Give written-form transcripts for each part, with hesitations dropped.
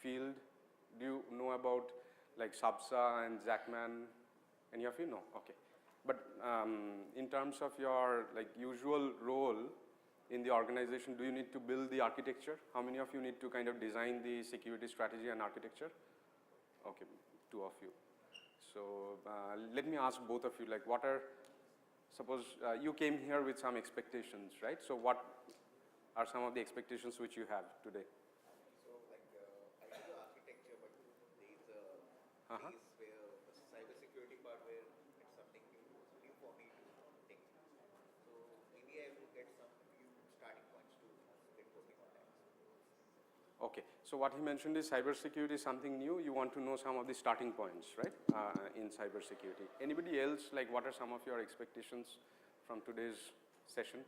field? Do you know about like Subsa and Zachman? Any of you know? Okay. But in terms of your like usual role in the organization, do you need to build the architecture? How many of you need to kind of design the security strategy and architecture? Okay, 2 of you. So let me ask both of you, like what are, suppose you came here with some expectations, right? So what are some of the expectations which you have today? So like I do the architecture, but there is a piece where the cybersecurity part where it's something new for me to take. So maybe I will get some few starting points to get working on that. Okay, so what he mentioned is cybersecurity is something new. You want to know some of the starting points, right, in cybersecurity. Anybody else, like what are some of your expectations from today's session?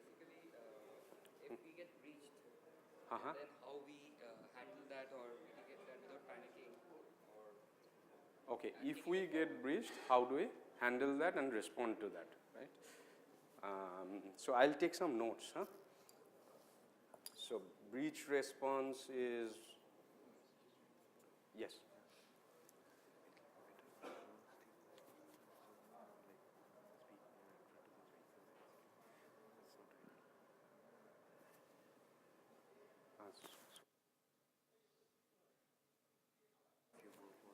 Basically, if we get breached, then how we handle that or mitigate that without panicking? Or okay, if we get breached, how do we handle that and respond to that, right? So I'll take some notes, huh? So breach response is, yes.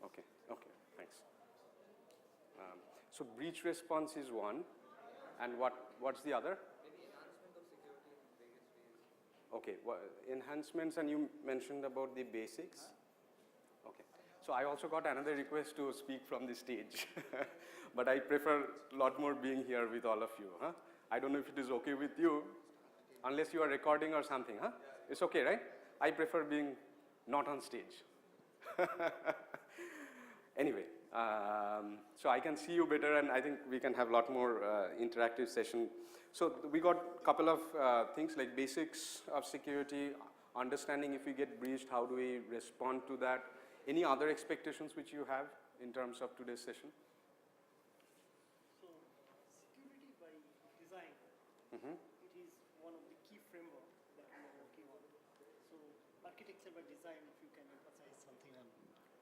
Okay, okay, thanks. So breach response is one, and what's the other? maybe enhancement of security in various ways. Okay, well, enhancements, and you mentioned about the basics. Okay, so I also got another request to speak from the stage, but I prefer a lot more being here with all of you. Huh? I don't know if it is okay with you, unless you are recording or something. Huh? It's okay, right? I prefer being not on stage. Anyway, so I can see you better, and I think we can have a lot more interactive session. So we got a couple of things like basics of security, understanding if we get breached, how do we respond to that. Any other expectations which you have in terms of today's session? So security by design, it is one of the key frameworks that we are working on. So architecture by design, if you can emphasize something on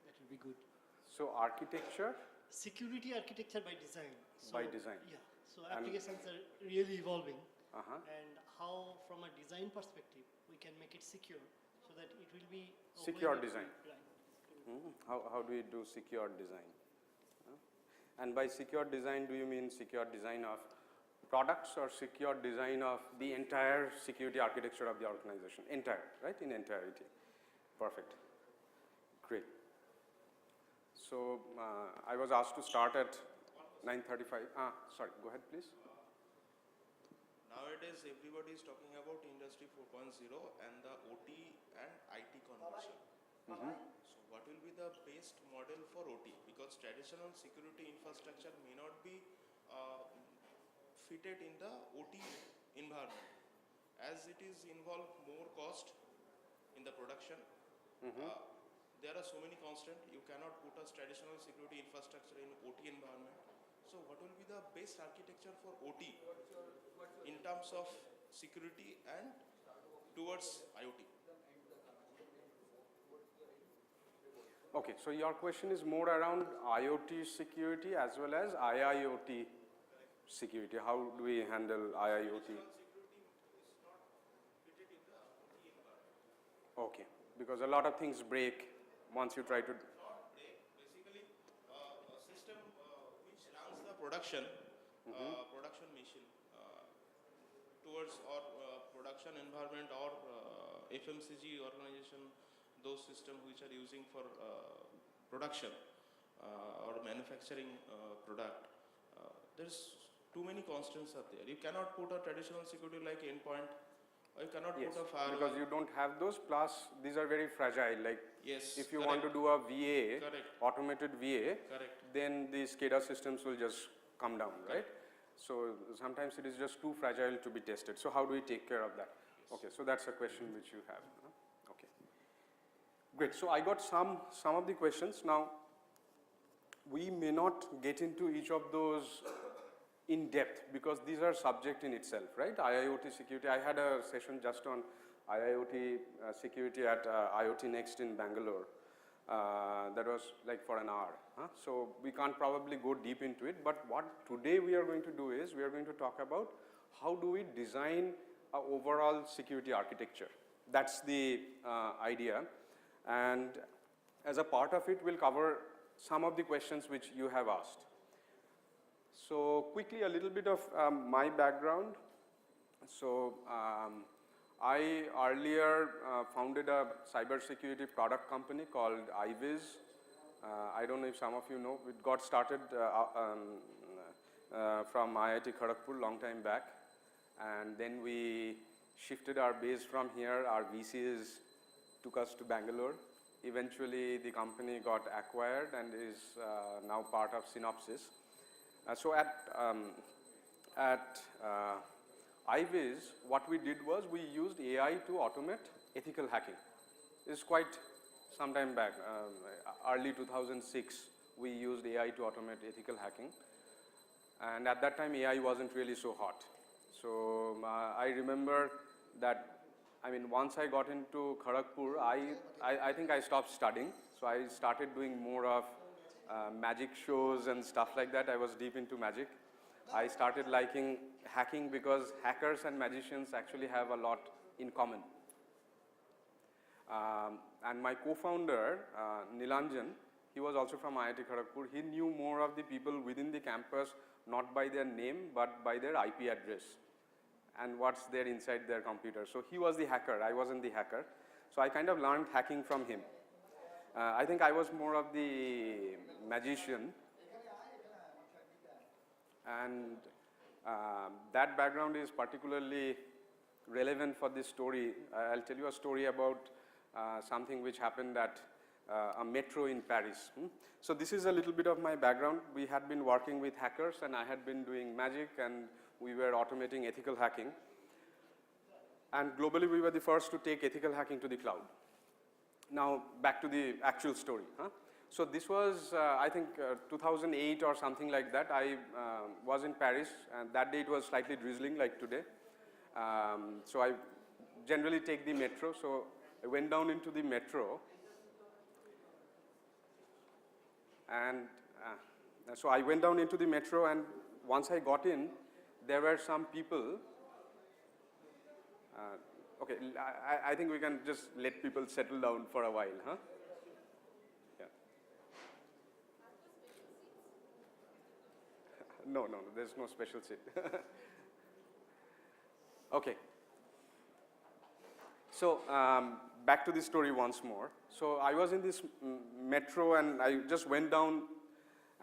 that will be good. So architecture? Security architecture by design. So, by design. Yeah. So applications are really evolving. And how from a design perspective we can make it secure so that it will be secure design. Right. How do we do secure design? And by secure design, do you mean secure design of products or secure design of the entire security architecture of the organization? Entire, right? In entirety. Perfect. Great. So I was asked to start at 9:35. Sorry, go ahead, please. Nowadays, everybody is talking about Industry 4.0 and the OT and IT conversion. So what will be the best model for OT? Because traditional security infrastructure may not be fitted in the OT environment, as it is involve more cost in the production. There are so many constants. You cannot put a traditional security infrastructure in OT environment. So what will be the best architecture for OT in terms of security and towards IoT? Okay, so your question is more around IoT security as well as IIoT security. How do we handle IIoT? Security is not fitted in the OT environment. Okay, because a lot of things break once you try to... Not break, basically a system which runs the production, production machine towards or production environment or FMCG organization, those systems which are using for production or manufacturing product. There's too many constants are there. You cannot put a traditional security like endpoint. You cannot put a firewall. Because you don't have those, plus these are very fragile, like if you want to do a VA, automated VA, then the SCADA systems will just come down, right? So sometimes it is just too fragile to be tested. So how do we take care of that? Yes. Okay, so that's a question which you have. Okay, great. So I got some of the questions. Now, we may not get into each of those in depth because these are subject in itself, right? IIoT security. I had a session just on IIoT security at IoT Next in Bangalore. That was like for an hour. So we can't probably go deep into it, but what today we are going to do is we are going to talk about how do we design an overall security architecture. That's the idea, and as a part of it, we'll cover some of the questions which you have asked. So quickly, a little bit of my background. So I earlier founded a cybersecurity product company called iViz. I don't know if some of you know. It got started from IIT Kharagpur long time back, and then we shifted our base from here. Our VCs took us to Bangalore. Eventually, the company got acquired and is now part of Synopsys. So at iViz, what we did was we used AI to automate ethical hacking. It's quite some time back, early 2006, we used AI to automate ethical hacking. And at that time, AI wasn't really so hot. So I remember that, I mean, once I got into Kharagpur, I think I stopped studying. So I started doing more of magic shows and stuff like that. I was deep into magic. I started liking hacking because hackers and magicians actually have a lot in common. And my co-founder, Nilanjan, he was also from IIT Kharagpur. He knew more of the people within the campus, not by their name, but by their IP address and what's there inside their computer. So he was the hacker, I wasn't the hacker. So I kind of learned hacking from him. I think I was more of the magician. And that background is particularly relevant for this story. I'll tell you a story about something which happened at a metro in Paris. So this is a little bit of my background. We had been working with hackers and I had been doing magic and we were automating ethical hacking. And globally we were the first to take ethical hacking to the cloud. Now back to the actual story. So this was, I think, 2008 or something like that. I was in Paris, and that day it was slightly drizzling like today. So I generally take the metro. So I went down into the metro, and once I got in, there were some people. Okay, I think we can just let people settle down for a while, huh? No, there's no special seat. Okay. So back to the story once more. So I was in this metro and I just went down,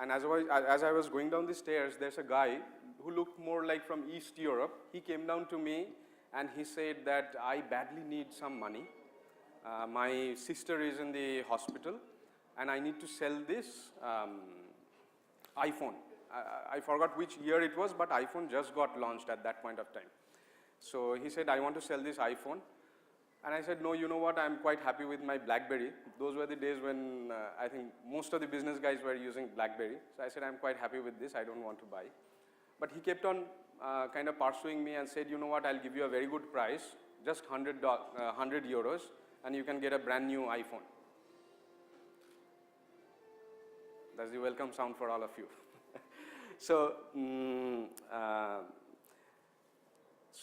and as I was going down the stairs, there's a guy who looked more like from East Europe. He came down to me and he said that I badly need some money. My sister is in the hospital and I need to sell this iPhone. I forgot which year it was, but iPhone just got launched at that point of time. So he said, I want to sell this iPhone. And I said, no, you know what, I'm quite happy with my BlackBerry. Those were the days when I think most of the business guys were using BlackBerry. So I said, I'm quite happy with this, I don't want to buy. But he kept on kind of pursuing me and said, you know what, I'll give you a very good price, just 100 euros, and you can get a brand new iPhone. That's the welcome sound for all of you. So,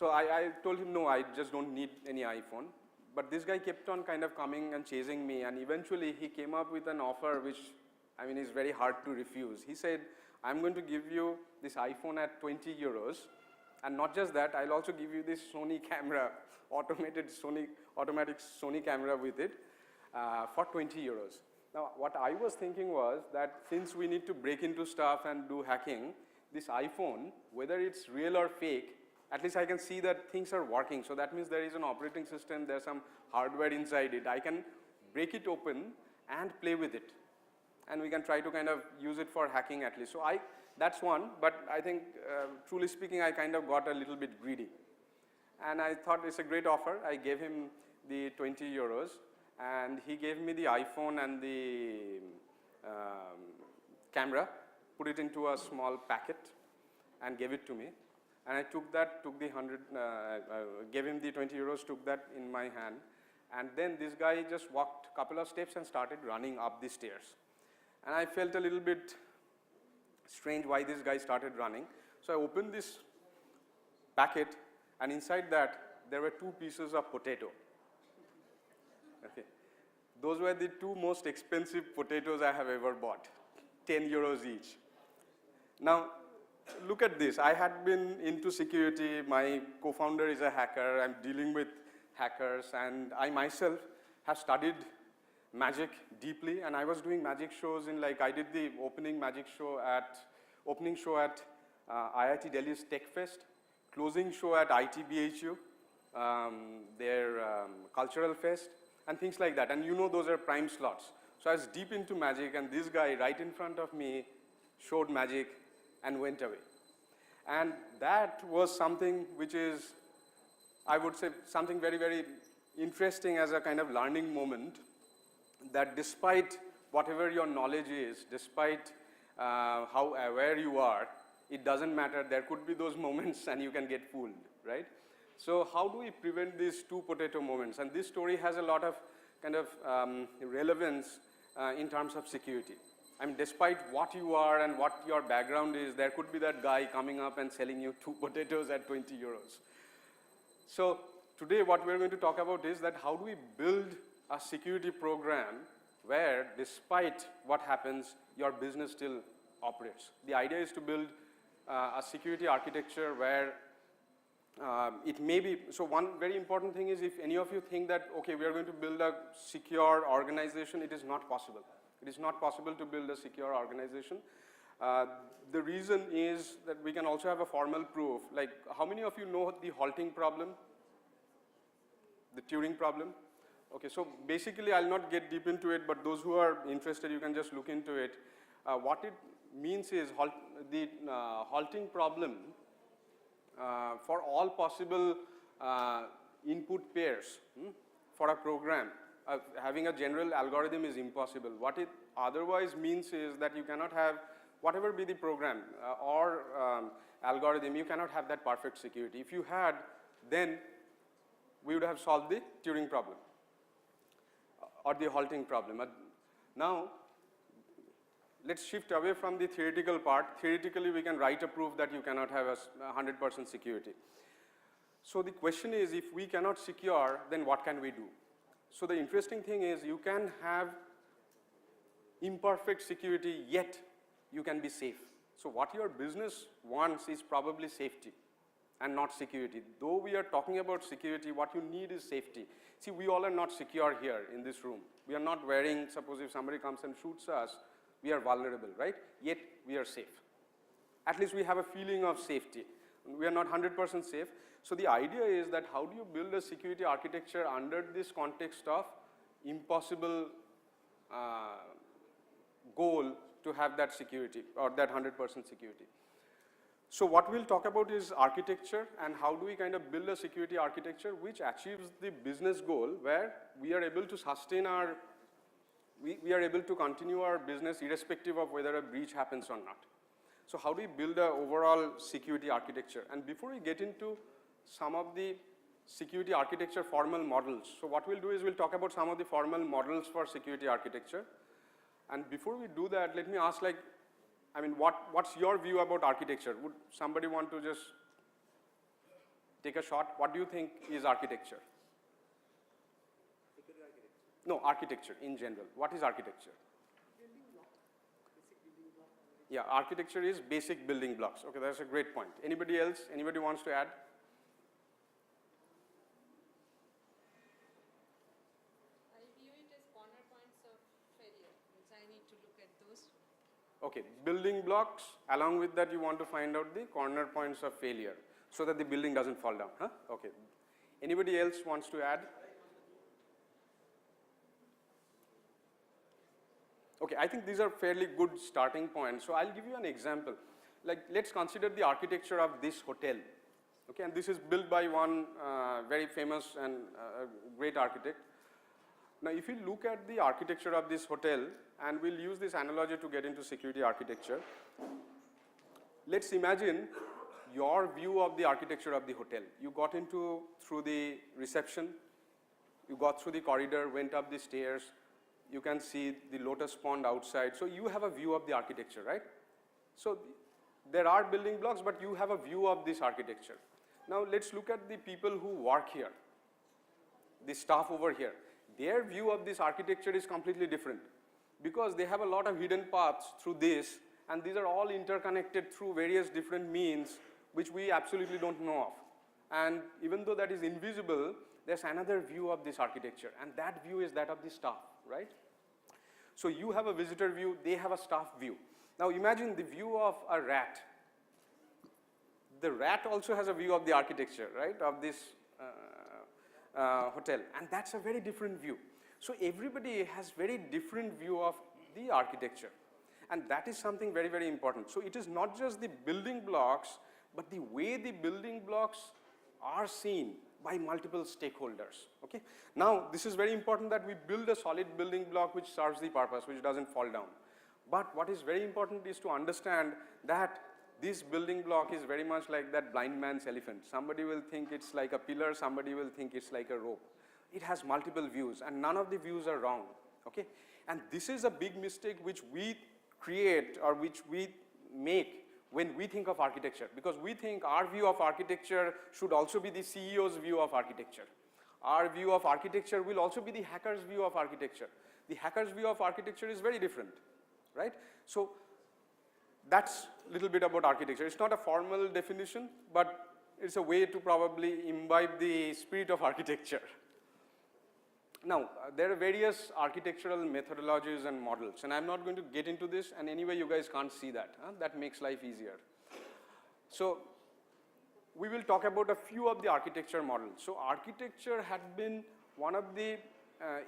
I told him, no, I just don't need any iPhone. But this guy kept on kind of coming and chasing me, and eventually he came up with an offer which, I mean, is very hard to refuse. He said, I'm going to give you this iPhone at 20 euros, and not just that, I'll also give you this Sony camera, automatic Sony camera with it for 20 euros. Now, what I was thinking was that since we need to break into stuff and do hacking, this iPhone, whether it's real or fake, at least I can see that things are working. So that means there is an operating system, there's some hardware inside it. I can break it open and play with it. And we can try to kind of use it for hacking at least. So that's one, but I think, truly speaking, I kind of got a little bit greedy. And I thought it's a great offer. I gave him the 20 euros. And he gave me the iPhone and the camera, put it into a small packet and gave it to me. And I took the 100, gave him the 20 euros, took that in my hand. And then this guy just walked a couple of steps and started running up the stairs. And I felt a little bit strange why this guy started running. So I opened this packet, and inside that, there were 2 pieces of potato. Okay. Those were the 2 most expensive potatoes I have ever bought, 10 euros each. Now, look at this. I had been into security. My co-founder is a hacker. I'm dealing with hackers, and I myself have studied magic deeply, and I was doing magic shows in, like, I did the opening show at IIT Delhi's Tech Fest, closing show at ITBHU, their cultural fest, and things like that. And you know those are prime slots. So I was deep into magic, and this guy right in front of me showed magic and went away. And that was something which is, I would say, something very, very interesting as a kind of learning moment, that despite whatever your knowledge is, despite how aware you are, it doesn't matter. There could be those moments and you can get fooled, right? So how do we prevent these 2 potato moments? And this story has a lot of kind of relevance in terms of security. I mean, despite what you are and what your background is, there could be that guy coming up and selling you 2 potatoes at 20 euros. So today what we're going to talk about is that how do we build a security program where, despite what happens, your business still operates. The idea is to build a security architecture where it may be, so one very important thing is, if any of you think that, okay, we are going to build a secure organization, it is not possible. It is not possible to build a secure organization. The reason is that we can also have a formal proof. Like, how many of you know the halting problem? The Turing problem? Okay, so basically I'll not get deep into it, but those who are interested, you can just look into it. What it means is the halting problem for all possible input pairs for a program. Having a general algorithm is impossible. What it otherwise means is that you cannot have, whatever be the program or algorithm, you cannot have that perfect security. If you had, then we would have solved the Turing problem or the halting problem. Now, let's shift away from the theoretical part. Theoretically, we can write a proof that you cannot have a 100% security. So the question is, if we cannot secure, then what can we do? So the interesting thing is, you can have imperfect security, yet you can be safe. So what your business wants is probably safety and not security. Though we are talking about security, what you need is safety. See, we all are not secure here in this room. We are not wearing, suppose if somebody comes and shoots us, we are vulnerable, right? Yet we are safe. At least we have a feeling of safety. We are not 100% safe. So the idea is that how do you build a security architecture under this context of impossible goal to have that security or that 100% security. So what we'll talk about is architecture, and how do we kind of build a security architecture which achieves the business goal where we are able to sustain our, we are able to continue our business irrespective of whether a breach happens or not. So how do we build an overall security architecture? And before we get into some of the security architecture formal models, so what we'll do is we'll talk about some of the formal models for security architecture. And before we do that, let me ask, like, I mean, what's your view about architecture? Would somebody want to just take a shot? What do you think is architecture? Security architecture. No, architecture in general. What is architecture? Building block, basic building block. Yeah, architecture is basic building blocks. Okay, that's a great point. Anybody else? Anybody wants to add? I view it as corner points of failure, which I need to look at those. Okay, building blocks. Along with that, you want to find out the corner points of failure so that the building doesn't fall down. Huh? Okay. Anybody else wants to add? Okay, I think these are fairly good starting points. So I'll give you an example. Like, let's consider the architecture of this hotel. Okay, and this is built by one very famous and great architect. Now, if you look at the architecture of this hotel, and we'll use this analogy to get into security architecture. Let's imagine your view of the architecture of the hotel. You got into through the reception, you got through the corridor, went up the stairs, you can see the lotus pond outside. So you have a view of the architecture, right? So there are building blocks, but you have a view of this architecture. Now let's look at the people who work here, the staff over here. Their view of this architecture is completely different because they have a lot of hidden paths through this, and these are all interconnected through various different means which we absolutely don't know of. And even though that is invisible, there's another view of this architecture, and that view is that of the staff, right? So you have a visitor view, they have a staff view. Now imagine the view of a rat. The rat also has a view of the architecture, right, of this hotel, and that's a very different view. So everybody has very different view of the architecture, and that is something very, very important. So it is not just the building blocks, but the way the building blocks are seen by multiple stakeholders, okay? Now, this is very important that we build a solid building block which serves the purpose, which doesn't fall down. But what is very important is to understand that this building block is very much like that blind man's elephant. Somebody will think it's like a pillar, somebody will think it's like a rope. It has multiple views, and none of the views are wrong, okay? And this is a big mistake which we create or which we make when we think of architecture, because we think our view of architecture should also be the CEO's view of architecture. Our view of architecture will also be the hacker's view of architecture. The hacker's view of architecture is very different, right? So that's a little bit about architecture. It's not a formal definition, but it's a way to probably imbibe the spirit of architecture. Now, there are various architectural methodologies and models, and I'm not going to get into this, and anyway, you guys can't see that. That makes life easier. So we will talk about a few of the architecture models. So architecture had been one of the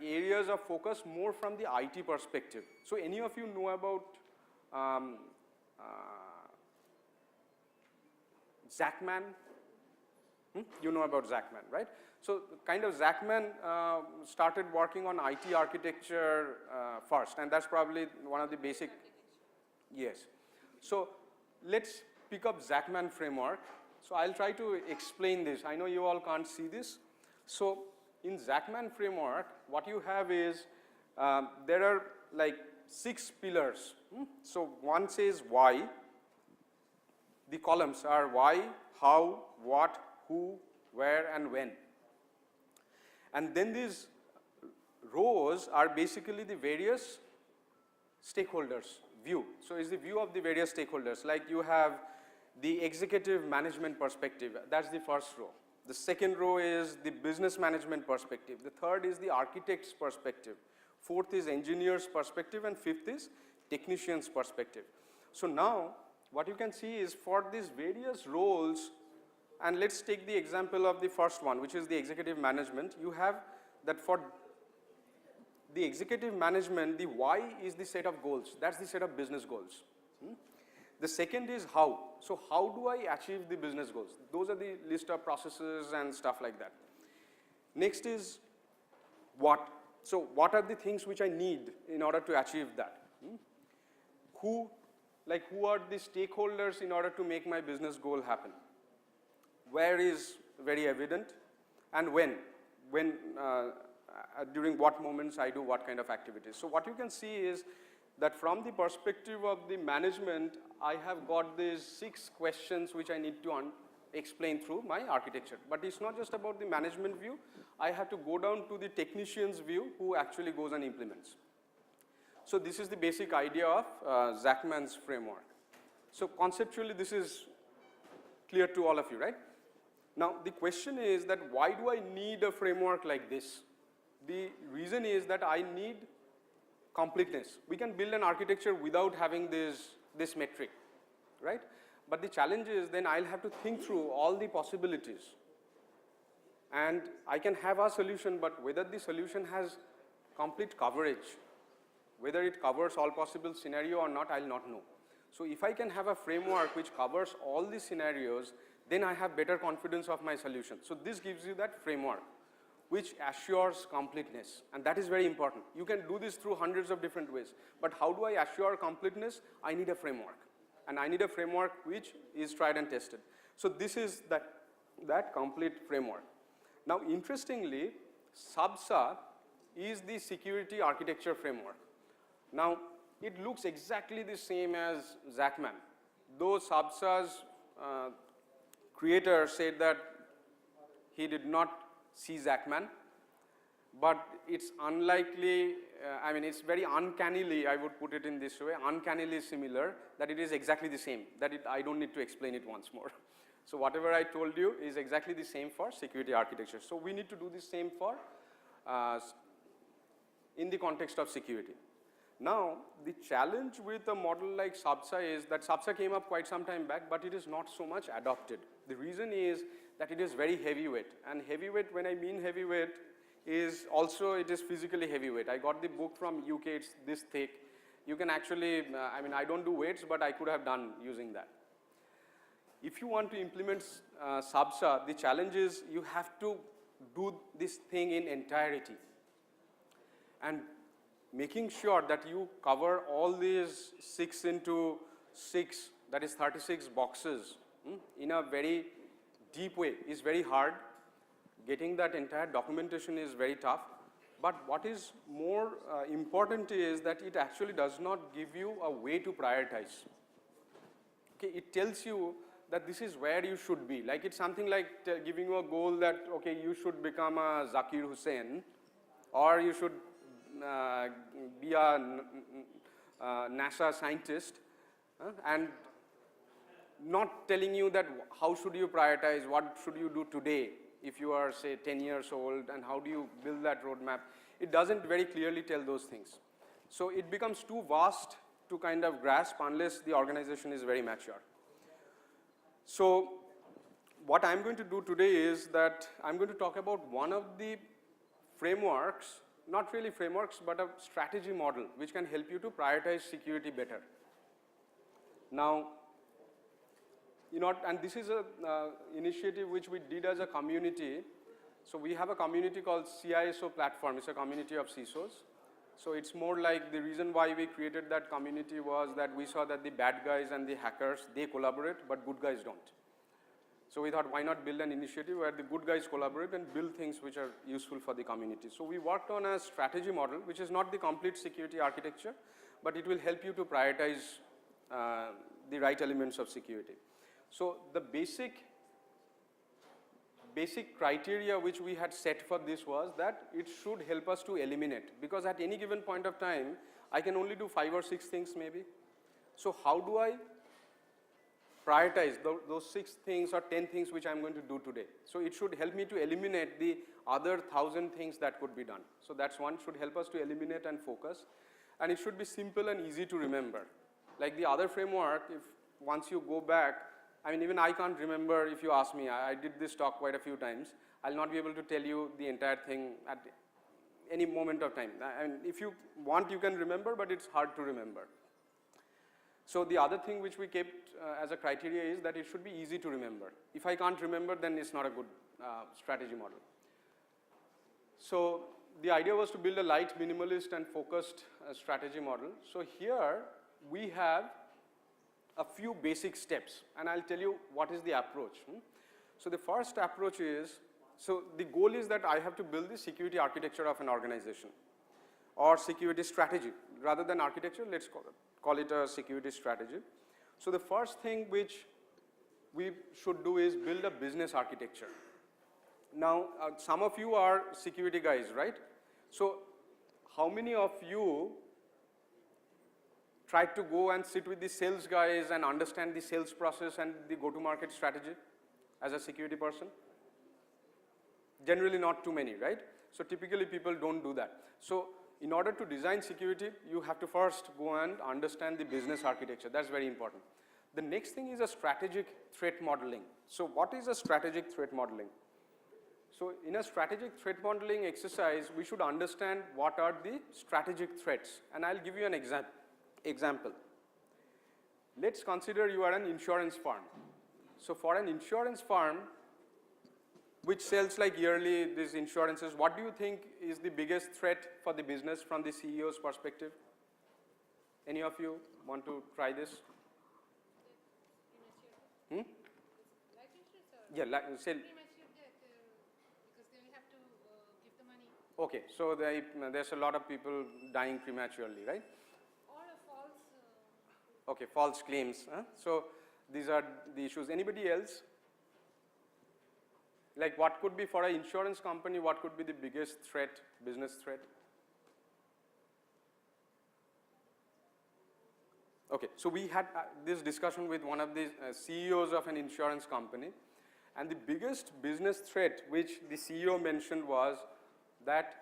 areas of focus more from the IT perspective. So any of you know about Zachman? You know about Zachman, right? So kind of Zachman started working on IT architecture first, and that's probably one of the basic, yes. So let's pick up Zachman Framework. So I'll try to explain this. I know you all can't see this. So in Zachman Framework, what you have is, there are like 6 pillars. So one says why. The columns are why, how, what, who, where, and when. And then these rows are basically the various stakeholders' view. So it's the view of the various stakeholders. Like you have the executive management perspective, that's the first row. The second row is the business management perspective. The third is the architect's perspective. Fourth is engineer's perspective, and fifth is technician's perspective. So now, what you can see is for these various roles, and let's take the example of the first one, which is the executive management. You have that for the executive management, the why is the set of goals. That's the set of business goals. The second is how. So how do I achieve the business goals? Those are the list of processes and stuff like that. Next is what. So what are the things which I need in order to achieve that? Who are the stakeholders in order to make my business goal happen? Where is very evident, and when during what moments I do what kind of activities. So what you can see is that from the perspective of the management, I have got these 6 questions which I need to explain through my architecture. But it's not just about the management view. I have to go down to the technician's view who actually goes and implements. So this is the basic idea of Zachman's framework. So conceptually, this is clear to all of you, right? Now, the question is that why do I need a framework like this? The reason is that I need completeness. We can build an architecture without having this metric, right? But the challenge is then I'll have to think through all the possibilities. And I can have a solution, but whether the solution has complete coverage, whether it covers all possible scenario or not, I'll not know. So if I can have a framework which covers all the scenarios, then I have better confidence of my solution. So this gives you that framework which assures completeness, and that is very important. You can do this through hundreds of different ways, but how do I assure completeness? I need a framework, and I need a framework which is tried and tested. So this is that complete framework. Now interestingly, SABSA is the security architecture framework. Now it looks exactly the same as Zachman, though SABSA's creator said that he did not see Zachman, but it's unlikely, I mean, it's very uncannily, I would put it in this way, uncannily similar, that it is exactly the same, that I don't need to explain it once more. So whatever I told you is exactly the same for security architecture. So we need to do the same for, in the context of security. Now, the challenge with a model like SABSA is that SABSA came up quite some time back, but it is not so much adopted. The reason is that it is very heavyweight, and heavyweight, when I mean heavyweight, is also it is physically heavyweight. I got the book from UK, it's this thick. You can actually, I mean, I don't do weights, but I could have done using that. If you want to implement SABSA, the challenge is you have to do this thing in entirety. And making sure that you cover all these 6 into 6, that is 36 boxes, in a very deep way is very hard. Getting that entire documentation is very tough. But what is more important is that it actually does not give you a way to prioritize. Okay, it tells you that this is where you should be. Like it's something like giving you a goal that, okay, you should become a Zakir Hussain, or you should be a NASA scientist, and not telling you that how should you prioritize, what should you do today if you are, say, 10 years old, and how do you build that roadmap. It doesn't very clearly tell those things. So it becomes too vast to kind of grasp unless the organization is very mature. So what I'm going to do today is that I'm going to talk about one of the frameworks, not really frameworks, but a strategy model which can help you to prioritize security better. Now, you know, and this is a initiative which we did as a community. So we have a community called CISO platform. It's a community of CISOs. So it's more like the reason why we created that community was that we saw that the bad guys and the hackers, they collaborate, but good guys don't. So we thought, why not build an initiative where the good guys collaborate and build things which are useful for the community. So we worked on a strategy model, which is not the complete security architecture, but it will help you to prioritize the right elements of security. So the basic criteria which we had set for this was that it should help us to eliminate, because at any given point of time, I can only do 5 or 6 things maybe. So how do I prioritize those 6 things or 10 things which I'm going to do today? So it should help me to eliminate the other 1,000 things that could be done. So that's one, should help us to eliminate and focus. And it should be simple and easy to remember. Like the other framework, if once you go back, I mean, even I can't remember if you ask me. I did this talk quite a few times. I'll not be able to tell you the entire thing at any moment of time. And if you want, you can remember, but it's hard to remember. So the other thing which we kept as a criteria is that it should be easy to remember. If I can't remember, then it's not a good strategy model. So the idea was to build a light, minimalist, and focused strategy model. So here we have a few basic steps, and I'll tell you what is the approach. So the first approach is, so the goal is that I have to build the security architecture of an organization, or security strategy. Rather than architecture, let's call it a security strategy. So the first thing which we should do is build a business architecture. Now, some of you are security guys, right? So how many of you tried to go and sit with the sales guys and understand the sales process and the go-to-market strategy as a security person? Generally not too many, right? So typically people don't do that. So in order to design security, you have to first go and understand the business architecture. That's very important. The next thing is a strategic threat modeling. So what is a strategic threat modeling? So in a strategic threat modeling exercise, we should understand what are the strategic threats. And I'll give you an example. Let's consider you are an insurance firm. So for an insurance firm which sells like yearly these insurances, what do you think is the biggest threat for the business from the CEO's perspective? Any of you want to try this? Like Yeah, like, say, Premature death, because they will have to give the money. okay, so there's a lot of people dying prematurely, right? Or a false, Okay, false claims. Huh? So these are the issues. Anybody else? Like what could be for an insurance company, what could be the biggest threat, business threat? Okay, so we had this discussion with one of the CEOs of an insurance company, and the biggest business threat which the CEO mentioned was that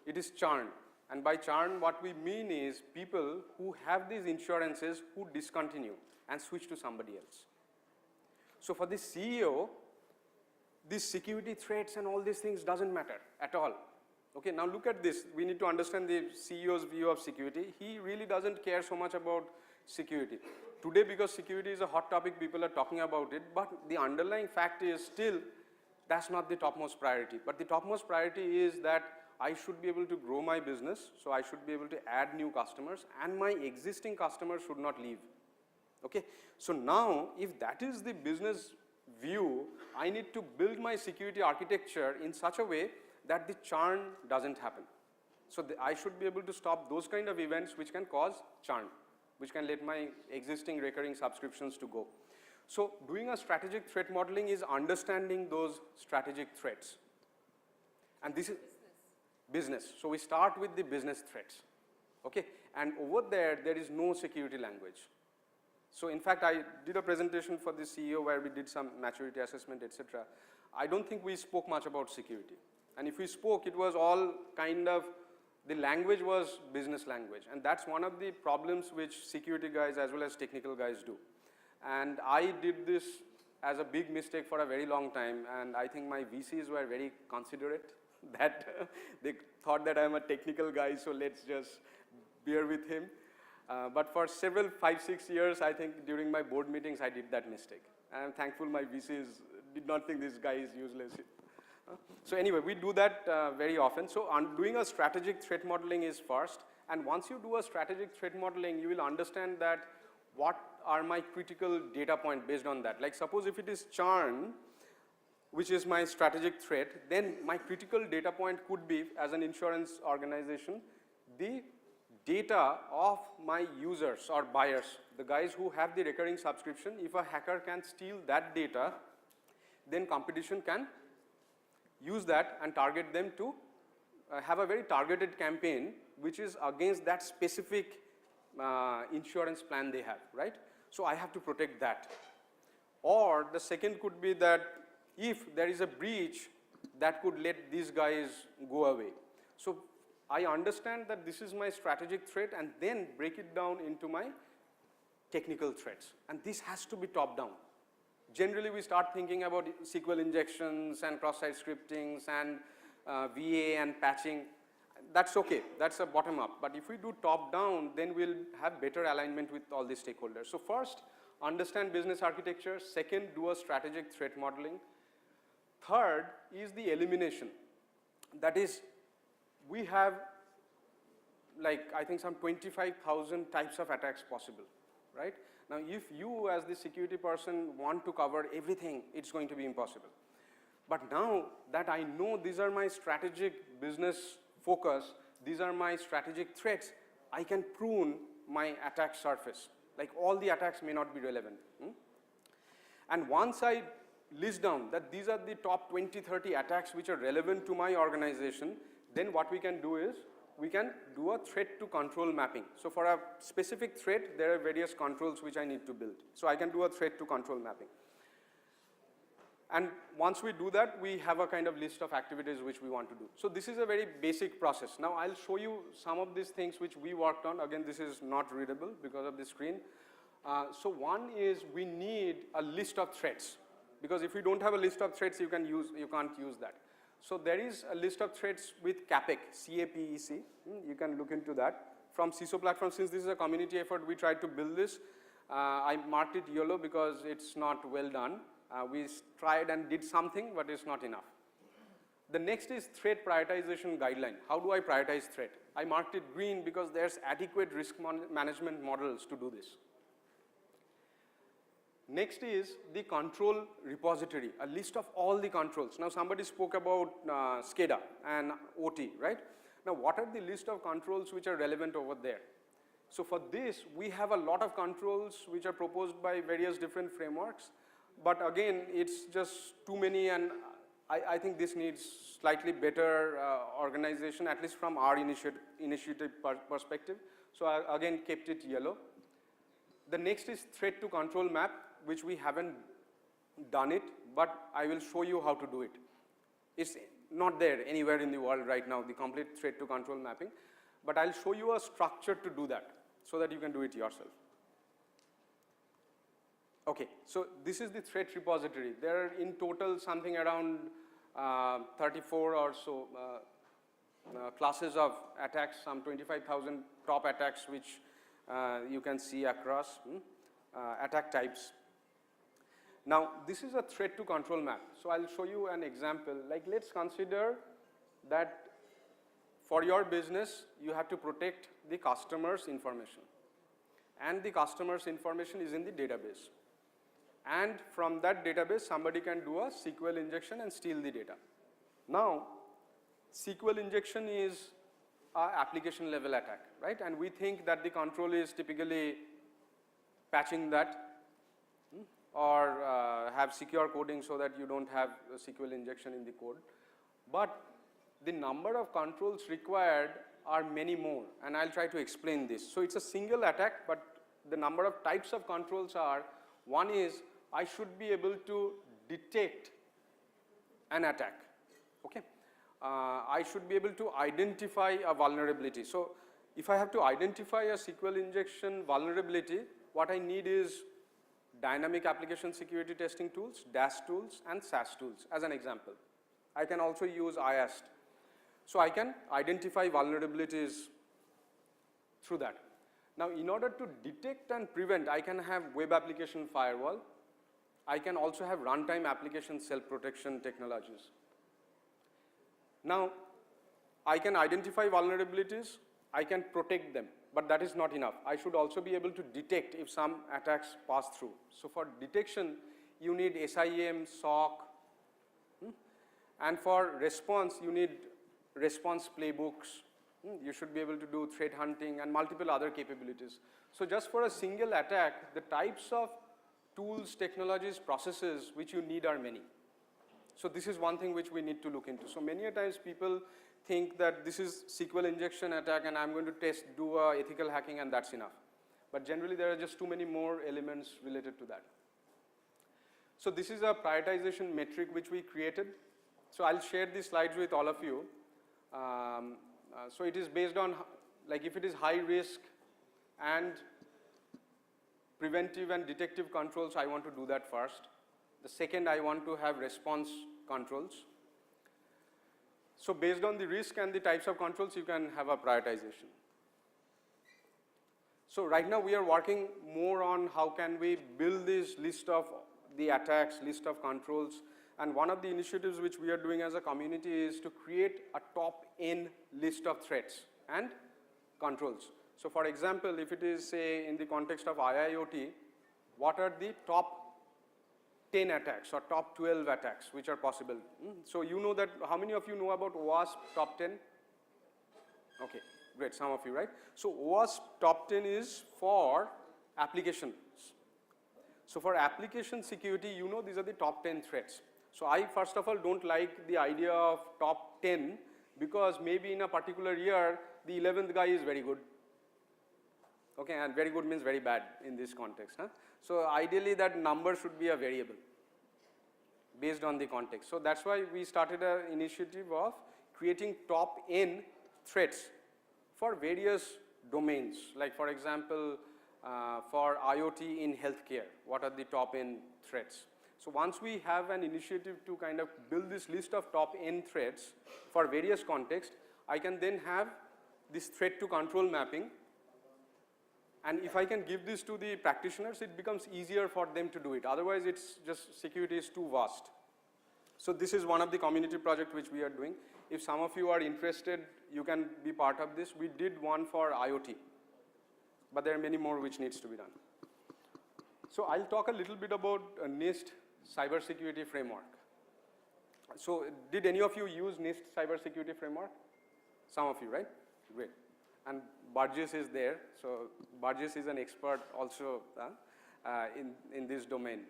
it is churn. And by churn, what we mean is people who have these insurances who discontinue and switch to somebody else. So for the CEO, these security threats and all these things doesn't matter at all. Okay, now look at this. We need to understand the CEO's view of security. He really doesn't care so much about security. Today, because security is a hot topic, people are talking about it, but the underlying fact is still that's not the topmost priority. But the topmost priority is that I should be able to grow my business, so I should be able to add new customers, and my existing customers should not leave. Okay, so now if that is the business view, I need to build my security architecture in such a way that the churn doesn't happen. So I should be able to stop those kind of events which can cause churn, which can let my existing recurring subscriptions to go. So doing a strategic threat modeling is understanding those strategic threats. And this is business. So we start with the business threats. Okay, and over there is no security language. So in fact, I did a presentation for the CEO where we did some maturity assessment, etc. I don't think we spoke much about security. And if we spoke, it was all kind of, the language was business language. And that's one of the problems which security guys as well as technical guys do. And I did this as a big mistake for a very long time. And I think my VCs were very considerate that they thought that I'm a technical guy, so let's just bear with him. But for several 5-6 years, I think during my board meetings, I did that mistake. And I'm thankful my VCs did not think this guy is useless. So anyway, we do that very often. So doing a strategic threat modeling is first. And once you do a strategic threat modeling, you will understand that what are my critical data point based on that. Like suppose if it is churn, which is my strategic threat, then my critical data point could be, as an insurance organization, the data of my users or buyers, the guys who have the recurring subscription. If a hacker can steal that data, then competition can use that and target them to have a very targeted campaign which is against that specific insurance plan they have, right? So I have to protect that. Or the second could be that if there is a breach, that could let these guys go away. So I understand that this is my strategic threat and then break it down into my technical threats. And this has to be top down. Generally, we start thinking about SQL injections and cross-site scriptings and VA and patching. That's okay, that's a bottom up. But if we do top down, then we'll have better alignment with all the stakeholders. So first, understand business architecture. Second, do a strategic threat modeling. Third is the elimination. That is, we have like, I think some 25,000 types of attacks possible, right? Now, if you as the security person want to cover everything, it's going to be impossible. But now that I know these are my strategic business focus, these are my strategic threats, I can prune my attack surface. Like all the attacks may not be relevant. And once I list down that these are the top 20-30 attacks which are relevant to my organization, then what we can do is we can do a threat to control mapping. So for a specific threat, there are various controls which I need to build. So I can do a threat to control mapping. And once we do that, we have a kind of list of activities which we want to do. So this is a very basic process. Now I'll show you some of these things which we worked on. Again, this is not readable because of the screen. So one is we need a list of threats, because if you don't have a list of threats, you can't use that. So there is a list of threats with CAPEC, C-A-P-E-C. You can look into that. From CISO platform, since this is a community effort, we tried to build this. I marked it yellow because it's not well done. We tried and did something, but it's not enough. The next is threat prioritization guideline. How do I prioritize threat? I marked it green because there's adequate risk management models to do this. Next is the control repository, a list of all the controls. Now somebody spoke about SCADA and OT, right? Now what are the list of controls which are relevant over there? So for this, we have a lot of controls which are proposed by various different frameworks, but again, it's just too many, and I think this needs slightly better organization, at least from our initiative perspective. So I again kept it yellow. The next is threat to control map, which we haven't done it, but I will show you how to do it. It's not there anywhere in the world right now, the complete threat to control mapping, but I'll show you a structure to do that so that you can do it yourself. Okay, so this is the threat repository. There are in total something around 34 or so classes of attacks, some 25,000 top attacks which you can see across attack types. Now, this is a threat to control map. So I'll show you an example. Like, let's consider that for your business, you have to protect the customer's information. And the customer's information is in the database. And from that database, somebody can do a SQL injection and steal the data. Now, SQL injection is an application level attack, right? And we think that the control is typically patching that or have secure coding so that you don't have a SQL injection in the code. But the number of controls required are many more, and I'll try to explain this. So it's a single attack, but the number of types of controls are, one is I should be able to detect an attack, okay? I should be able to identify a vulnerability. So if I have to identify a SQL injection vulnerability, what I need is dynamic application security testing tools, DAS tools, and SAS tools as an example. I can also use IAST. So I can identify vulnerabilities through that. Now, in order to detect and prevent, I can have web application firewall. I can also have runtime application self-protection technologies. Now, I can identify vulnerabilities, I can protect them, but that is not enough. I should also be able to detect if some attacks pass through. So for detection, you need SIEM, SOC, and for response, you need response playbooks. You should be able to do threat hunting and multiple other capabilities. So just for a single attack, the types of tools, technologies, processes which you need are many. So this is one thing which we need to look into. So many a times people think that this is SQL injection attack and I'm going to do ethical hacking and that's enough. But generally there are just too many more elements related to that. So this is a prioritization metric which we created. So I'll share these slides with all of you. So it is based on, like, if it is high risk and preventive and detective controls, I want to do that first. The second, I want to have response controls. So based on the risk and the types of controls, you can have a prioritization. So right now we are working more on how can we build this list of the attacks, list of controls. And one of the initiatives which we are doing as a community is to create a top N list of threats and controls. So for example, if it is, say, in the context of IIoT, what are the top 10 attacks or top 12 attacks which are possible? So you know that, how many of you know about OWASP top 10? Okay, great, some of you, right? So OWASP top 10 is for applications. So for application security, you know these are the top 10 threats. So I, first of all, don't like the idea of top 10 because maybe in a particular year, the 11th guy is very good. Okay, and very good means very bad in this context. Huh? So ideally that number should be a variable based on the context. So that's why we started an initiative of creating top N threats for various domains. Like for example, for IoT in healthcare, what are the top N threats? So once we have an initiative to kind of build this list of top N threats for various contexts, I can then have this threat to control mapping. And if I can give this to the practitioners, it becomes easier for them to do it. Otherwise, it's just security is too vast. So this is one of the community projects which we are doing. If some of you are interested, you can be part of this. We did one for IoT, but there are many more which needs to be done. So I'll talk a little bit about NIST cybersecurity framework. So did any of you use NIST cybersecurity framework? Some of you, right? Great. And Burgess is there. So Burgess is an expert also in this domain.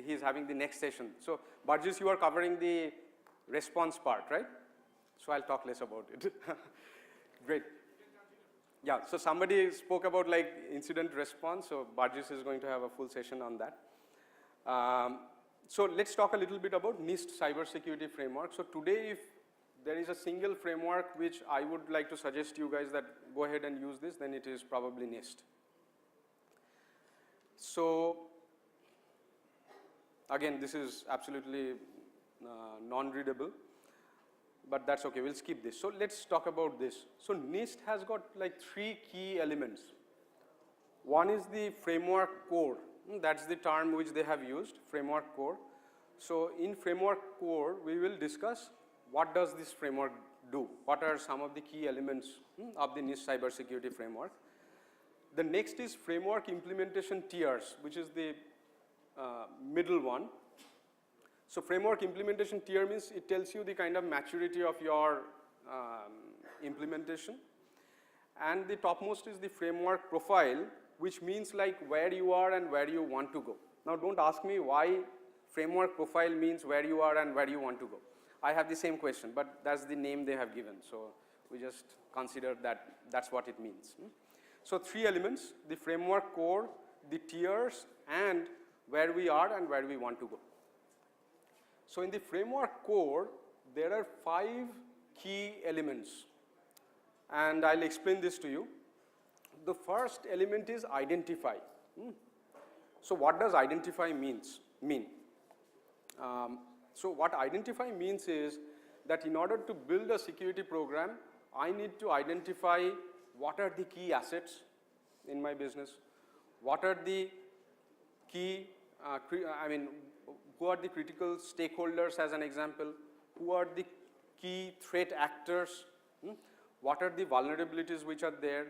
He's having the next session. So Burgess, you are covering the response part, right? So I'll talk less about it. Great. Yeah, so somebody spoke about like incident response, so Burgess is going to have a full session on that. So let's talk a little bit about NIST cybersecurity framework. So today, if there is a single framework which I would like to suggest you guys that go ahead and use this, then it is probably NIST. So again, this is absolutely non-readable, but that's okay, we'll skip this. So let's talk about this. So NIST has got like 3 key elements. One is the framework core. That's the term which they have used, framework core. So in framework core, we will discuss what does this framework do? What are some of the key elements of the NIST cybersecurity framework? The next is framework implementation tiers, which is the middle one. So framework implementation tier means it tells you the kind of maturity of your implementation. And the topmost is the framework profile, which means like where you are and where you want to go. Now don't ask me why framework profile means where you are and where you want to go. I have the same question, but that's the name they have given. So we just consider that that's what it means. So 3 elements, the framework core, the tiers, and where we are and where we want to go. So in the framework core, there are 5 key elements, and I'll explain this to you. The first element is identify. So what does identify mean? So what identify means is that in order to build a security program, I need to identify what are the key assets in my business, what are the key, who are the critical stakeholders as an example, who are the key threat actors, what are the vulnerabilities which are there,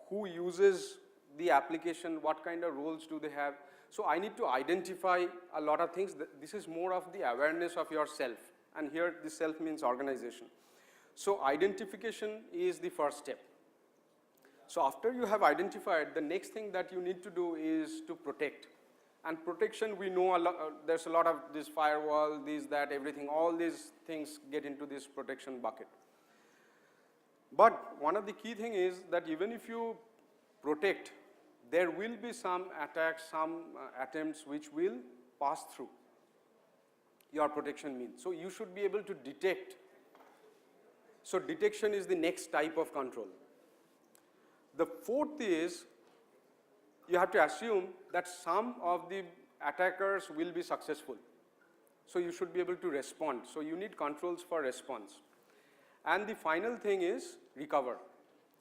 who uses the application, what kind of roles do they have. So I need to identify a lot of things. This is more of the awareness of yourself, and here the self means organization. So identification is the first step. So after you have identified, the next thing that you need to do is to protect. And protection, we know a lot, there's a lot of this firewall, this, that, everything, all these things get into this protection bucket. But one of the key thing is that even if you protect, there will be some attacks, some attempts which will pass through your protection means. So you should be able to detect. So detection is the next type of control. The fourth is you have to assume that some of the attackers will be successful. So you should be able to respond. So you need controls for response. And the final thing is recover.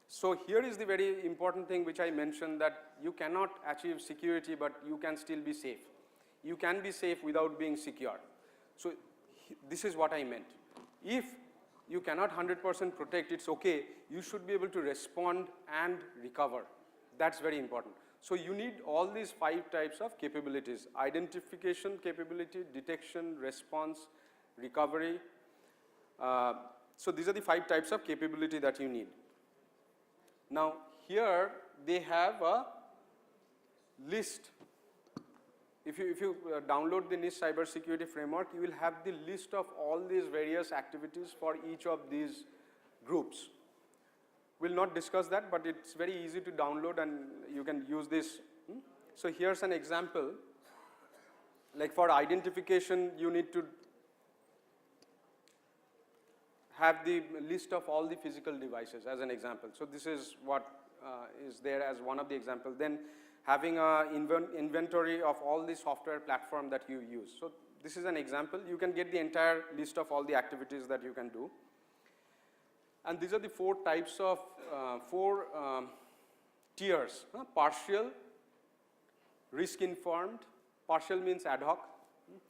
So here is the very important thing which I mentioned, that you cannot achieve security, but you can still be safe. You can be safe without being secure. So this is what I meant. If you cannot 100% protect, it's okay. You should be able to respond and recover. That's very important. So you need all these 5 types of capabilities: identification capability, detection, response, recovery. So these are the 5 types of capability that you need. Now here they have a list. If you download the NIST cybersecurity framework, you will have the list of all these various activities for each of these groups. We'll not discuss that, but it's very easy to download and you can use this. So here's an example. Like for identification, you need to have the list of all the physical devices as an example. So this is what is there as one of the examples. Then having an inventory of all the software platform that you use. So this is an example. You can get the entire list of all the activities that you can do. And these are the 4 types of, 4 tiers: partial, risk-informed. Partial means ad hoc.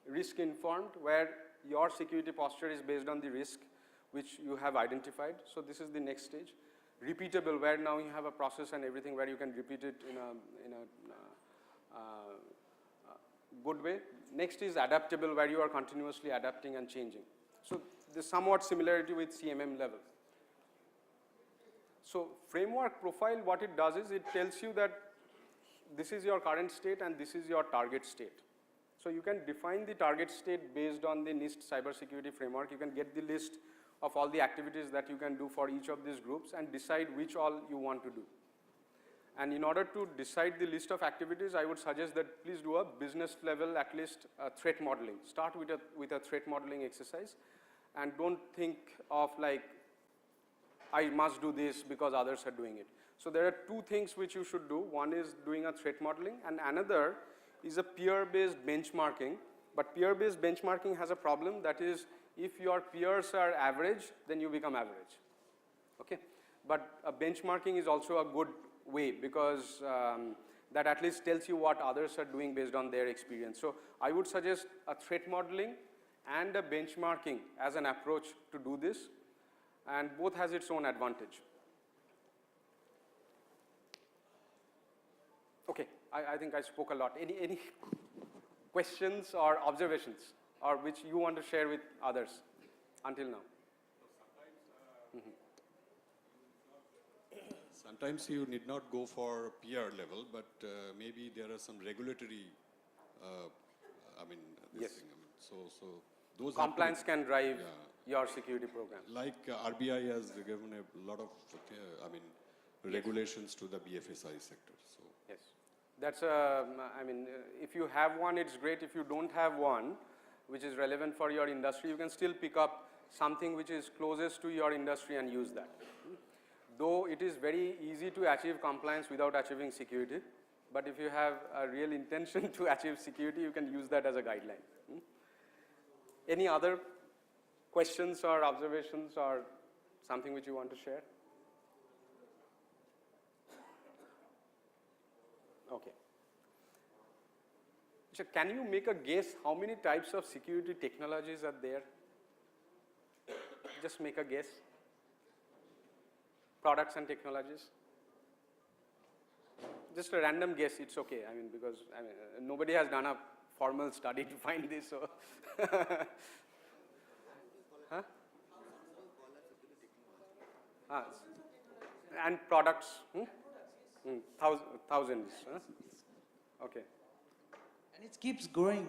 Risk-informed, where your security posture is based on the risk which you have identified. So this is the next stage. Repeatable, where now you have a process and everything where you can repeat it in a good way. Next is adaptable, where you are continuously adapting and changing. So there's somewhat similarity with CMM level. So framework profile, what it does is it tells you that this is your current state and this is your target state. So you can define the target state based on the NIST cybersecurity framework. You can get the list of all the activities that you can do for each of these groups and decide which all you want to do. And in order to decide the list of activities, I would suggest that please do a business level, at least threat modeling. Start with a threat modeling exercise, and don't think of like, I must do this because others are doing it. So there are two things which you should do. One is doing a threat modeling, and another is a peer-based benchmarking. But peer-based benchmarking has a problem, that is, if your peers are average, then you become average. Okay? But benchmarking is also a good way, because that at least tells you what others are doing based on their experience. So I would suggest a threat modeling and a benchmarking as an approach to do this, and both has its own advantage. Okay, I think I spoke a lot. Any questions or observations, or which you want to share with others until now? Sometimes you need not go for PR level, but maybe there are some regulatory, Yes. thing. So those Compliance can drive your security program. Like RBI has given a lot of, regulations to the BFSI sector. So Yes, that's if you have one, it's great. If you don't have one, which is relevant for your industry, you can still pick up something which is closest to your industry and use that. Though it is very easy to achieve compliance without achieving security, but if you have a real intention to achieve security, you can use that as a guideline. Any other questions or observations or something which you want to share? Okay. So can you make a guess how many types of security technologies are there? Just make a guess. Products and technologies. Just a random guess, it's okay. Because nobody has done a formal study to find this. So huh? And products. Thousands. Huh? Okay. And it keeps growing.